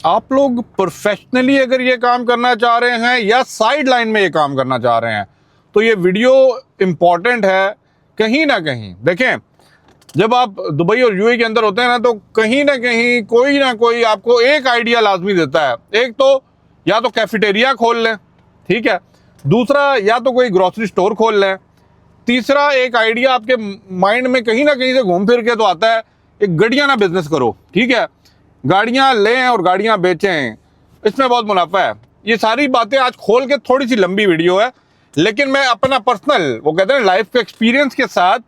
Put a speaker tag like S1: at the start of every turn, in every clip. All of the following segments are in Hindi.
S1: आप लोग प्रोफेशनली अगर ये काम करना चाह रहे हैं या साइड लाइन में ये काम करना चाह रहे हैं तो ये वीडियो इम्पॉर्टेंट है कहीं ना कहीं। देखें, जब आप दुबई और यूएई के अंदर होते हैं तो कहीं ना कोई आपको एक आइडिया लाजमी देता है। एक तो या तो कैफेटेरिया खोल लें, ठीक है, दूसरा या तो कोई ग्रोसरी स्टोर खोल लें, तीसरा एक आइडिया आपके माइंड में कहीं ना कहीं से घूम फिर के तो आता है, एक गाड़ियाँ ना बिजनेस करो, ठीक है, गाड़ियाँ लें और गाड़ियाँ बेचें, इसमें बहुत मुनाफा है। ये सारी बातें आज खोल के थोड़ी सी लंबी वीडियो है, लेकिन मैं अपना पर्सनल वो कहते हैं लाइफ के एक्सपीरियंस के साथ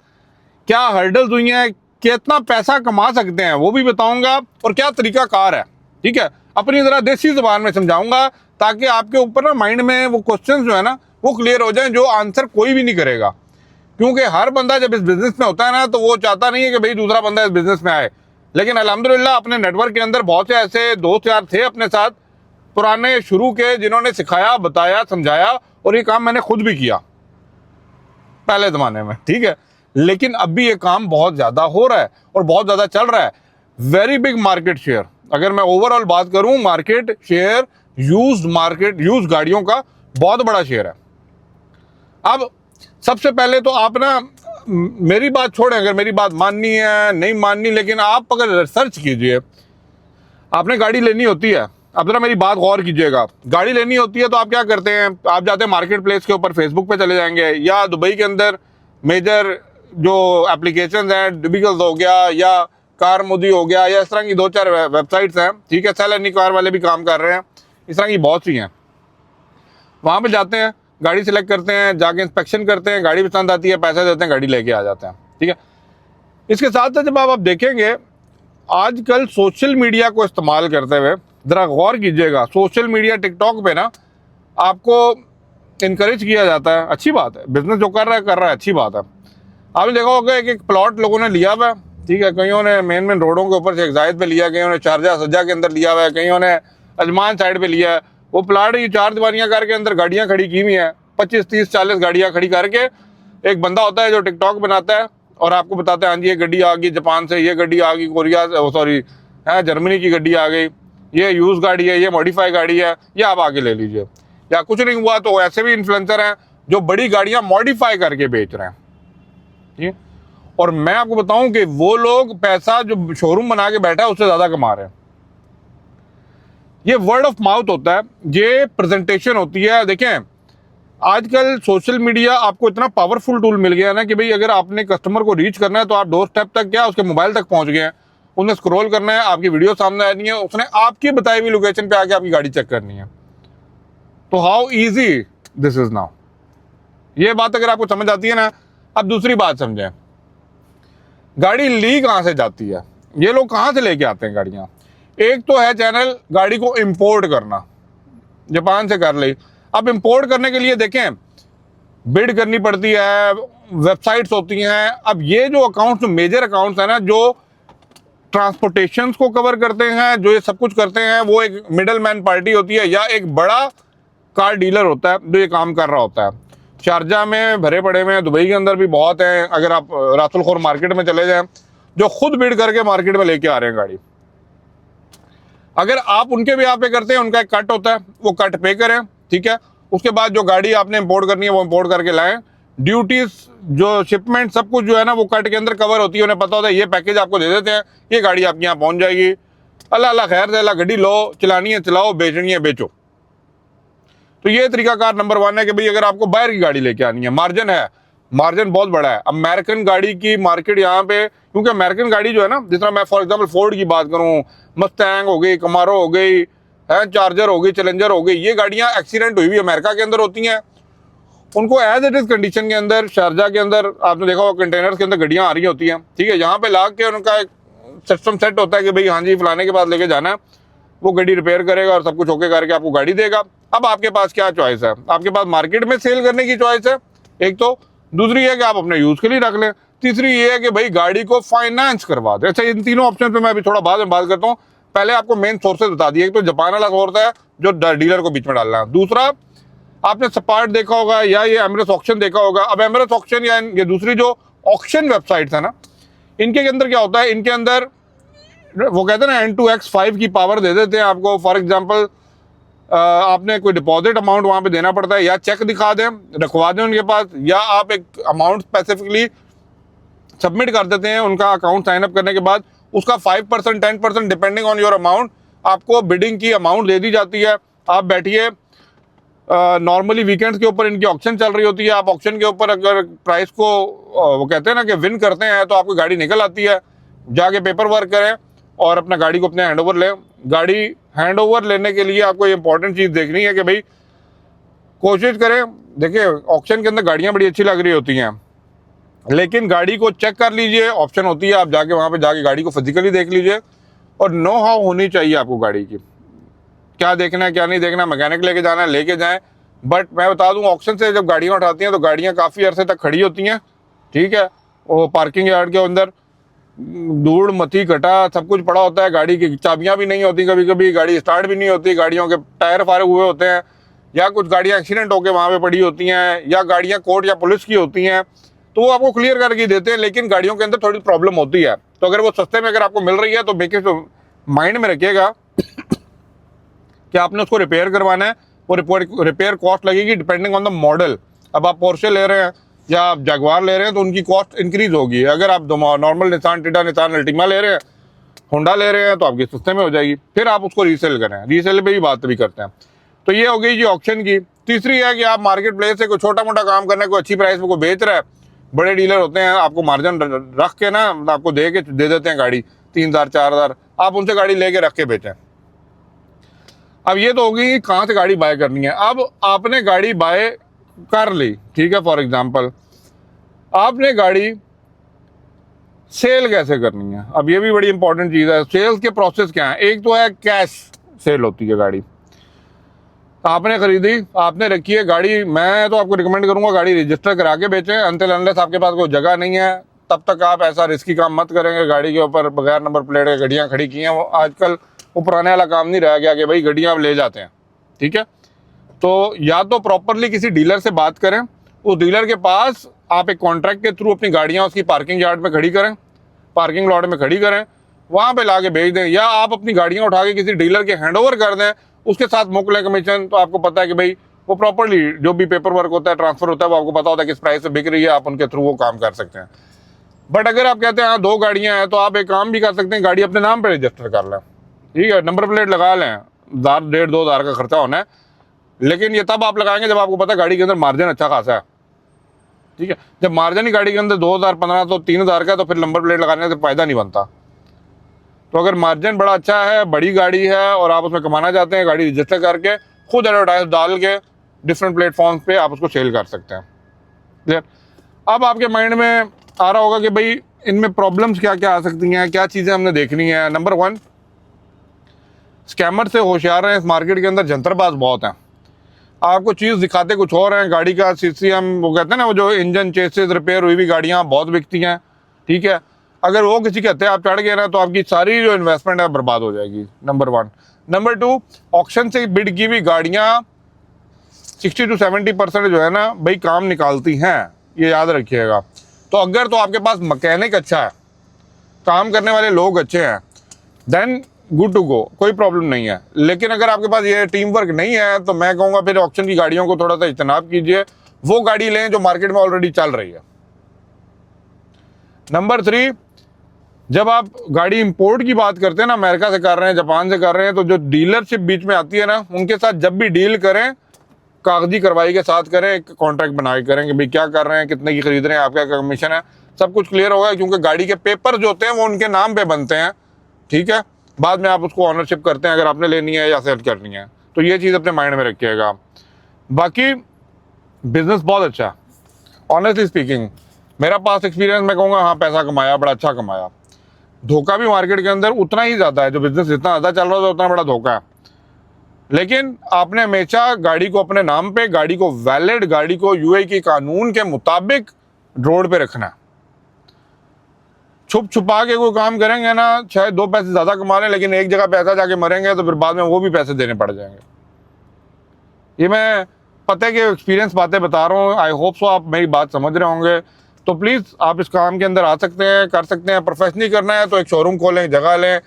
S1: क्या हर्डल्स हुई हैं, कितना पैसा कमा सकते हैं वो भी बताऊंगा और क्या तरीका कार है, ठीक है, अपनी ज़रा देसी ज़ुबान में समझाऊंगा ताकि आपके ऊपर ना माइंड में वो क्वेश्चंस जो है ना वो क्लियर हो जाएं जो आंसर कोई भी नहीं करेगा। क्योंकि हर बंदा जब इस बिज़नेस में होता है ना तो वो चाहता नहीं है कि भाई दूसरा बंदा इस बिज़नेस में आए। लेकिन अल्हम्दुलिल्लाह अपने नेटवर्क के अंदर बहुत से ऐसे दोस्त यार थे अपने साथ पुराने शुरू के जिन्होंने सिखाया, बताया, समझाया और ये काम मैंने खुद भी किया पहले ज़माने में, ठीक है। लेकिन अब भी ये काम बहुत ज़्यादा हो रहा है और बहुत ज़्यादा चल रहा है। वेरी बिग मार्केट शेयर, अगर मैं ओवरऑल बात करूं मार्केट शेयर यूज्ड गाड़ियों का बहुत बड़ा शेयर है। अब सबसे पहले तो आप ना मेरी बात छोड़ें, अगर मेरी बात माननी है नहीं माननी, लेकिन आप अगर रिसर्च कीजिए, आपने गाड़ी लेनी होती है, अब जरा मेरी बात गौर कीजिएगा, गाड़ी लेनी होती है तो आप क्या करते हैं, आप जाते हैं मार्केट प्लेस के ऊपर फेसबुक पे चले जाएंगे या दुबई के अंदर मेजर जो एप्लीकेशंस हैं, डिबिगल्स हो गया या कार मुदी हो गया या इस तरह की 2-4 वेबसाइट्स हैं, ठीक है, सेल एनी कार वाले भी काम कर रहे हैं, इस तरह की बहुत सी हैं। वहाँ पे जाते हैं, गाड़ी सिलेक्ट करते हैं, जाके इंस्पेक्शन करते हैं, गाड़ी पसंद आती है, पैसे देते हैं, गाड़ी लेके आ जाते हैं, ठीक है। इसके साथ साथ जब आप देखेंगे आजकल सोशल मीडिया को इस्तेमाल करते हुए ज़रा गौर कीजिएगा, सोशल मीडिया टिकटॉक पे ना आपको इनकरेज किया जाता है, अच्छी बात है, बिजनेस जो कर रहा है अच्छी बात है। आपने देखा होगा एक प्लॉट लोगों ने लिया हुआ है, ठीक है, कईयों ने मेन रोडों के ऊपर शेख जायद पे लिया, कईयों ने शारजा सज्जा के अंदर लिया हुआ है, कईयों ने अजमान साइड पे लिया है। वो प्लाट ये 4 दीवारियां करके अंदर गाड़ियां खड़ी की हुई हैं, 25, 30, 40 गाड़ियां खड़ी करके एक बंदा होता है जो टिकटॉक बनाता है और आपको बताता है हाँ जी ये गाड़ी आ गई जापान से, ये गाड़ी आ गई कोरिया सॉरी जर्मनी की गाड़ी आ गई, ये यूज गाड़ी है, ये मॉडिफाई गाड़ी है, ये आप आगे ले लीजिए। या कुछ नहीं हुआ तो ऐसे भी इन्फ्लुएंसर हैं जो बड़ी गाड़ियां मॉडिफाई करके बेच रहे हैं, ठीक है। और मैं आपको बताऊं कि वो लोग पैसा जो शोरूम बना के बैठा है उससे ज्यादा कमा रहे हैं। ये वर्ड ऑफ माउथ होता है, ये प्रेजेंटेशन होती है। देखें आजकल सोशल मीडिया आपको इतना पावरफुल टूल मिल गया है ना कि भाई अगर आपने कस्टमर को रीच करना है तो आप डोर स्टेप तक क्या उसके मोबाइल तक पहुंच गए हैं, उन्हें स्क्रॉल करना है, आपकी वीडियो सामने आनी है, उसने आपकी बताई हुई लोकेशन पे आके आपकी गाड़ी चेक करनी है। तो how easy this is now, ये बात अगर आपको समझ आती है ना। अब दूसरी बात समझें, गाड़ी ली कहाँ से जाती है, ये लोग कहाँ से लेके आते हैं गाड़ियाँ। एक तो है चैनल गाड़ी को इंपोर्ट करना, जापान से कर ली। अब इंपोर्ट करने के लिए देखें बिड करनी पड़ती है, वेबसाइट्स होती हैं। अब ये जो अकाउंट्स, जो मेजर अकाउंट्स हैं ना, जो ट्रांसपोर्टेशन को कवर करते हैं, जो ये सब कुछ करते हैं, वो एक मिडल मैन पार्टी होती है या एक बड़ा कार डीलर होता है जो ये काम कर रहा होता है। शारजा में भरे पड़े हुए हैं, दुबई के अंदर भी बहुत हैं। अगर आप रातुल खौर मार्केट में चले जाएं, जो खुद बिड करके मार्केट में लेके आ रहे हैं गाड़ी, अगर आप उनके भी यहाँ पे करते हैं, उनका एक कट होता है, वो कट पे करें, ठीक है। उसके बाद जो गाड़ी आपने इंपोर्ट करनी है वो इंपोर्ट करके लाएं, ड्यूटीज जो शिपमेंट सब कुछ जो है ना वो कट के अंदर कवर होती है। उन्हें पता होता है ये पैकेज आपको दे देते हैं, ये गाड़ी आपके यहाँ पहुंच जाएगी, अल्लाह अल्लाह खैर से, अल्लाह गड्डी लो, चलानी है चलाओ, बेचनी है बेचो। तो ये तरीकाकार नंबर 1 है कि भाई अगर आपको बाहर की गाड़ी लेके आनी है, मार्जिन है, मार्जिन बहुत बड़ा है। अमेरिकन गाड़ी की मार्केट यहाँ पे, क्योंकि अमेरिकन गाड़ी जो है ना, जिस तरह मैं फॉर एग्जांपल फोर्ड की बात करूँ, मस्टैंग हो गई, कमारो हो गई, चार्जर हो गई, चैलेंजर हो गई, ये गाड़ियाँ एक्सीडेंट हुई हुई अमेरिका के अंदर होती हैं। उनको एज इट इज कंडीशन के अंदर शारजा के अंदर आपने देखा होगा कंटेनर्स के अंदर गाड़ियाँ आ रही होती हैं, ठीक है। यहाँ पे ला के उनका एक सिस्टम सेट होता है कि भाई हाँ जी फलाने के पास लेके जाना है, वो गाड़ी रिपेयर करेगा और सब कुछ ओके करके आपको गाड़ी देगा। अब आपके पास क्या चॉइस है, आपके पास मार्केट में सेल करने की चॉइस है एक तो, दूसरी है कि आप अपने यूज के लिए रख लें, तीसरी ये है कि भाई गाड़ी को फाइनेंस करवा दें। अच्छा, इन तीनों ऑप्शन पे मैं अभी थोड़ा बाद में बात करता हूँ। पहले आपको मेन सोर्सेज बता दिए, एक तो जापान वाला सोर्स है जो डीलर को बीच में डालना है, दूसरा आपने सपार्ट देखा होगा या ये एमरेस ऑक्शन देखा होगा। अब एमरेस ऑक्शन या ये दूसरी जो ऑक्शन वेबसाइट्स है ना, इनके अंदर क्या होता है, इनके अंदर वो कहते हैं ना N2X5 की पावर दे देते हैं आपको। फॉर एग्जांपल आपने कोई डिपॉजिट अमाउंट वहाँ पे देना पड़ता है, या चेक दिखा दें, रखवा दें उनके पास, या आप एक अमाउंट स्पेसिफिकली सबमिट कर देते हैं उनका अकाउंट साइन अप करने के बाद, उसका 5% 10% डिपेंडिंग ऑन योर अमाउंट आपको बिडिंग की अमाउंट दे दी जाती है। आप बैठिए, नॉर्मली वीकेंड्स के ऊपर इनकी ऑक्शन चल रही होती है, आप ऑक्शन के ऊपर अगर प्राइस को वो कहते हैं ना कि विन करते हैं तो आपको गाड़ी निकल आती है। जाके पेपर वर्क करें और अपना गाड़ी को अपने हैंड ओवर लें। गाड़ी हैंड ओवर लेने के लिए आपको इंपॉर्टेंट चीज़ देखनी है कि भाई कोशिश करें, देखिए ऑक्शन के अंदर गाड़ियाँ बड़ी अच्छी लग रही होती हैं, लेकिन गाड़ी को चेक कर लीजिए, ऑप्शन होती है आप जाके वहाँ पे जाके गाड़ी को फिजिकली देख लीजिए, और नो हाउ होनी चाहिए आपको गाड़ी की, क्या देखना है क्या नहीं देखना, मैकेनिक लेके जाना है लेके जाएं। बट मैं बता दूं, ऑक्शन से जब गाड़ियाँ उठाती हैं तो गाड़ियाँ काफ़ी अरसे तक खड़ी होती हैं, ठीक है, वो पार्किंग यार्ड के अंदर धूड़ मट्टी घटा सब कुछ पड़ा होता है, गाड़ी की चाबियाँ भी नहीं होती, कभी कभी गाड़ी स्टार्ट भी नहीं होती, गाड़ियों के टायर फारे हुए होते हैं, या कुछ गाड़ियाँ एक्सीडेंट होकर वहाँ पे पड़ी होती हैं, या गाड़ियाँ कोर्ट या पुलिस की होती हैं, तो वो आपको क्लियर करके देते हैं, लेकिन गाड़ियों के अंदर थोड़ी प्रॉब्लम होती है। तो अगर वो सस्ते में अगर आपको मिल रही है तो मेक इट माइंड में रखिएगा कि आपने उसको रिपेयर करवाना है। वो रिपेयर कॉस्ट लगेगी डिपेंडिंग ऑन द मॉडल। अब आप पोर्शे ले रहे हैं या आप जगुआर ले रहे हैं तो उनकी कॉस्ट इंक्रीज होगी। अगर आप normal Nissan theta, Nissan Ultima ले रहे हैं, होंडा ले रहे हैं, तो आपके सस्ते में हो जाएगी। फिर आप उसको रीसेल करें, रीसेल पे भी बात भी करते हैं। तो ये हो गई जी ऑक्शन की। तीसरी है कि आप मार्केट प्लेस से कोई छोटा मोटा काम करना है, कोई अच्छी प्राइस में कोई बेच रहा है, बड़े डीलर होते हैं, आपको मार्जिन रख के ना आपको दे देते हैं गाड़ी 3000 4000, आप उनसे गाड़ी लेके रख के बेचें। अब ये तो होगी कहाँ से गाड़ी बाय करनी है। अब आपने गाड़ी बाय कर ली, ठीक है, फॉर एग्जांपल आपने गाड़ी सेल कैसे करनी है। अब ये भी बड़ी इंपॉर्टेंट चीज़ है। सेल्स के प्रोसेस क्या है। एक तो है कैश सेल होती है, गाड़ी आपने खरीदी, आपने रखी है गाड़ी। मैं तो आपको रिकमेंड करूंगा गाड़ी रजिस्टर करा के बेचें, अनटिल अनलेस आपके पास कोई जगह नहीं है तब तक आप ऐसा रिस्की काम मत करेंगे। गाड़ी के ऊपर बगैर नंबर प्लेट के गाड़ियाँ खड़ी की हैं, वो आजकल वो पुराने वाला काम नहीं रह गया कि भाई गाड़ियाँ आप ले जाते हैं, ठीक है। तो या तो प्रॉपरली किसी डीलर से बात करें, उस डीलर के पास आप एक कॉन्ट्रैक्ट के थ्रू अपनी गाड़ियाँ उसकी पार्किंग यार्ड में खड़ी करें, पार्किंग लॉट में खड़ी करें, वहाँ पे ला के भेज दें, या आप अपनी गाड़ियाँ उठा के किसी डीलर के हैंड ओवर कर दें, उसके साथ मोकले कमीशन। तो आपको पता है कि भाई वो प्रॉपरली जो भी पेपर वर्क होता है, ट्रांसफर होता है, वो आपको पता होता है किस प्राइस से बिक रही है, आप उनके थ्रू वो काम कर सकते हैं। बट अगर आप कहते हैं हाँ 2 गाड़ियाँ हैं, तो आप एक काम भी कर सकते हैं, गाड़ी अपने नाम पर रजिस्टर कर लें, ठीक है, नंबर प्लेट लगा लें, 1000-1500 का खर्चा होना है, लेकिन ये तब आप लगाएंगे जब आपको पता है गाड़ी के अंदर मार्जिन अच्छा खासा है, ठीक है। जब मार्जिन ही गाड़ी के अंदर 2000, 1500, 3000 का, तो फिर नंबर प्लेट लगाने से फायदा नहीं बनता। तो अगर मार्जिन बड़ा अच्छा है, बड़ी गाड़ी है और आप उसमें कमाना चाहते हैं, गाड़ी रजिस्टर करके खुद एडवर्टाइज डाल के डिफरेंट प्लेटफॉर्म्स पे आप उसको सेल कर सकते हैं। क्लियर। अब आपके माइंड में आ रहा होगा कि भाई इनमें प्रॉब्लम्स क्या क्या आ सकती हैं, क्या चीज़ें हमने देखनी है। नंबर 1, स्कैमर से होशियार हैं। इस मार्केट के अंदर जंतरबाज बहुत हैं, आपको चीज़ दिखाते कुछ और हैं। गाड़ी का CCM वो कहते हैं ना, वो जो इंजन चेसिस रिपेयर हुई भी गाड़ियाँ बहुत बिकती हैं, ठीक है। अगर वो किसी कहते हैं आप चढ़ गए ना, तो आपकी सारी जो इन्वेस्टमेंट है बर्बाद हो जाएगी, नंबर 1। नंबर 2, ऑक्शन से बिड की हुई गाड़ियाँ 60 to 70% जो है ना भाई काम निकालती हैं, ये याद रखिएगा। तो अगर तो आपके पास मैकेनिक अच्छा है, काम करने वाले लोग अच्छे हैं, देन गुड टू गो, कोई प्रॉब्लम नहीं है। लेकिन अगर आपके पास ये टीम वर्क नहीं है, तो मैं कहूँगा फिर ऑक्शन की गाड़ियों को थोड़ा सा इज्तनाब कीजिए, वो गाड़ी लें जो मार्केट में ऑलरेडी चल रही है। नंबर 3, जब आप गाड़ी इंपोर्ट की बात करते हैं ना, अमेरिका से कर रहे हैं, जापान से कर रहे हैं, तो जो डीलरशिप बीच में आती है ना, उनके साथ जब भी डील करें कागजी कार्रवाई के साथ करें, एक कॉन्ट्रैक्ट बना के करें कि भाई क्या कर रहे हैं, कितने की खरीद रहे हैं, आपका कमीशन है, सब कुछ क्लियर होगा। क्योंकि गाड़ी के पेपर जो होते हैं वो उनके नाम पे बनते हैं, ठीक है। बाद में आप उसको ऑनरशिप करते हैं अगर आपने लेनी है या सेल करनी है। तो ये चीज़ अपने माइंड में रखिएगा। बाकी बिजनेस बहुत अच्छा, ऑनेस्टली स्पीकिंग मेरा पास एक्सपीरियंस, मैं कहूँगा हाँ पैसा कमाया, बड़ा अच्छा कमाया। धोखा भी मार्केट के अंदर उतना ही ज़्यादा है, जो बिजनेस जितना ज़्यादा चल रहा है उतना बड़ा धोखा है। लेकिन आपने हमेशा गाड़ी को अपने नाम पे, गाड़ी को वैलिड, गाड़ी को UAE की कानून के मुताबिक रोड पे रखना है। छुप छुपा के कोई काम करेंगे ना, शायद 2 पैसे ज़्यादा कमा लें, लेकिन एक जगह पैसा जाके मरेंगे तो फिर बाद में वो भी पैसे देने पड़ जाएंगे। ये मैं पते के एक्सपीरियंस बातें बता रहा हूँ। आई होप सो आप मेरी बात समझ रहे होंगे। तो प्लीज़ आप इस काम के अंदर आ सकते हैं, कर सकते हैं। प्रोफेशनली करना है तो एक शोरूम खोलें, जगह लें,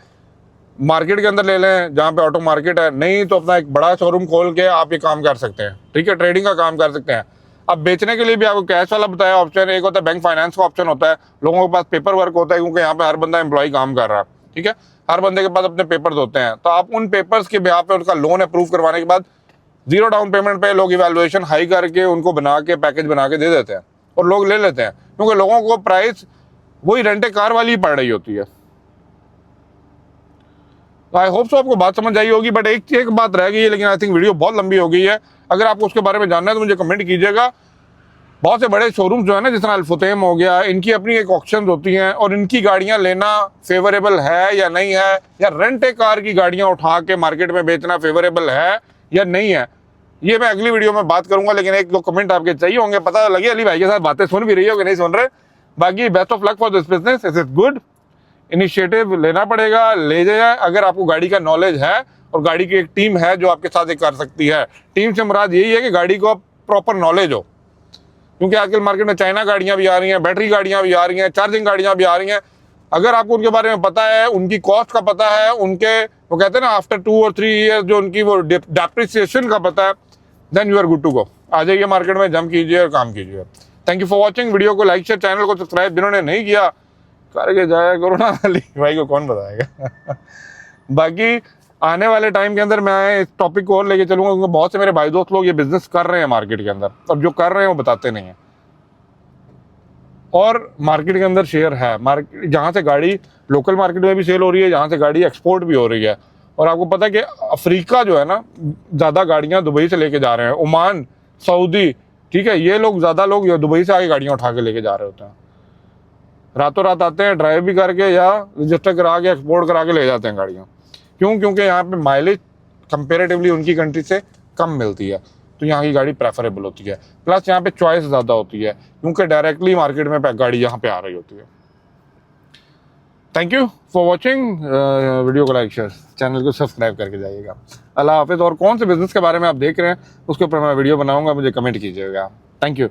S1: मार्केट के अंदर ले लें जहाँ पे ऑटो मार्केट है, नहीं तो अपना एक बड़ा शोरूम खोल के आप ये काम कर सकते हैं, ठीक है, ट्रेडिंग का काम कर सकते हैं। अब बेचने के लिए भी आपको कैश वाला बताया ऑप्शन, एक होता है बैंक फाइनेंस का ऑप्शन होता है, लोगों के पास पेपर वर्क होता है क्योंकि यहाँ पे हर बंदा एम्प्लॉय काम कर रहा है, ठीक है, हर बंदे के पास अपने पेपर्स होते हैं, तो आप उन पेपर्स के बिहाफ पे उनका लोन अप्रूव करवाने के बाद 0 डाउन पेमेंट पे लोग इवैल्यूएशन हाई करके उनको बना के पैकेज बना के दे देते हैं और लोग ले लेते हैं, क्योंकि लोगों को प्राइस वही रेंटे कार वाली पड़ रही होती है। आई होप सो आपको बात समझ आई होगी, बट एक बात रह गई है, लेकिन आई थिंक वीडियो बहुत लंबी हो गई है। अगर आपको उसके बारे में जानना है तो मुझे कमेंट कीजिएगा। बहुत से बड़े शोरूम जो है ना, जिस तरह अल्फुतैम हो गया, इनकी अपनी एक ऑक्शन होती हैं और इनकी गाड़ियां लेना फेवरेबल है या नहीं है, या रेंट ए कार की गाड़ियां उठा के मार्केट में बेचना फेवरेबल है या नहीं है, ये मैं अगली वीडियो में बात करूंगा। लेकिन एक दो कमेंट आपके चाहिए होंगे, पता लगे अली भाई के साथ बातें सुन भी रही हो कि नहीं सुन रहे। बाकी best of luck for this business, it is good, initiative लेना पड़ेगा, ले जाए अगर आपको गाड़ी का नॉलेज है और गाड़ी की एक टीम है जो आपके साथ कर सकती है। टीम से मुराद यही है कि गाड़ी को प्रॉपर नॉलेज हो, क्योंकि आजकल मार्केट में चाइना गाड़ियां भी आ रही हैं, बैटरी गाड़ियां भी आ रही हैं, चार्जिंग गाड़ियां भी आ रही हैं। अगर आपको उनके बारे में पता है, उनकी कॉस्ट का पता है, उनके वो कहते हैं ना आफ्टर 2 और 3 ईयर्स जो उनकी वो डेप्रिसिएशन का पता है, then you are good to go. आ जाइए मार्केट में, जम कीजिए और काम कीजिए। Thank you for watching. Video को लाइक शेयर, चैनल को सब्सक्राइब जिन्होंने नहीं किया करके जाया करो ना, अली भाई को कौन बताएगा। बाकी आने वाले टाइम के अंदर मैं इस टॉपिक को और लेके चलूंगा, क्योंकि बहुत से मेरे भाई दोस्त लोग ये बिजनेस कर रहे हैं मार्केट के अंदर, और जो कर रहे हैं वो बताते नहीं हैं। और मार्केट के अंदर शेयर है, मार्केट जहाँ से गाड़ी लोकल मार्केट में भी सेल हो रही है, जहाँ से गाड़ी एक्सपोर्ट भी हो रही है। और आपको पता है कि अफ्रीका जो है ना, ज़्यादा गाड़ियाँ दुबई से लेके जा रहे हैं, ओमान, सऊदी, ठीक है, ये लोग ज़्यादा लोग दुबई से आगे गाड़ियाँ उठा के लेके जा रहे होते हैं। रातों रात आते हैं, ड्राइव भी करके या रजिस्टर करा के एक्सपोर्ट करा के ले जाते हैं गाड़ियाँ। क्यों? क्योंकि यहाँ पे माइलेज कंपेरेटिवली उनकी कंट्री से कम मिलती है, तो यहाँ की गाड़ी प्रेफरेबल होती है। प्लस यहाँ पे चॉइस ज़्यादा होती है, क्योंकि डायरेक्टली मार्केट में गाड़ी यहाँ पे आ रही होती है। Thank you for watching. Video को लाइक शेयर, चैनल को सब्सक्राइब करके जाइएगा। अल्लाह हाफिज़। और कौन से बिजनेस के बारे में आप देख रहे हैं उसके ऊपर मैं वीडियो बनाऊंगा, मुझे कमेंट कीजिएगा। Thank you.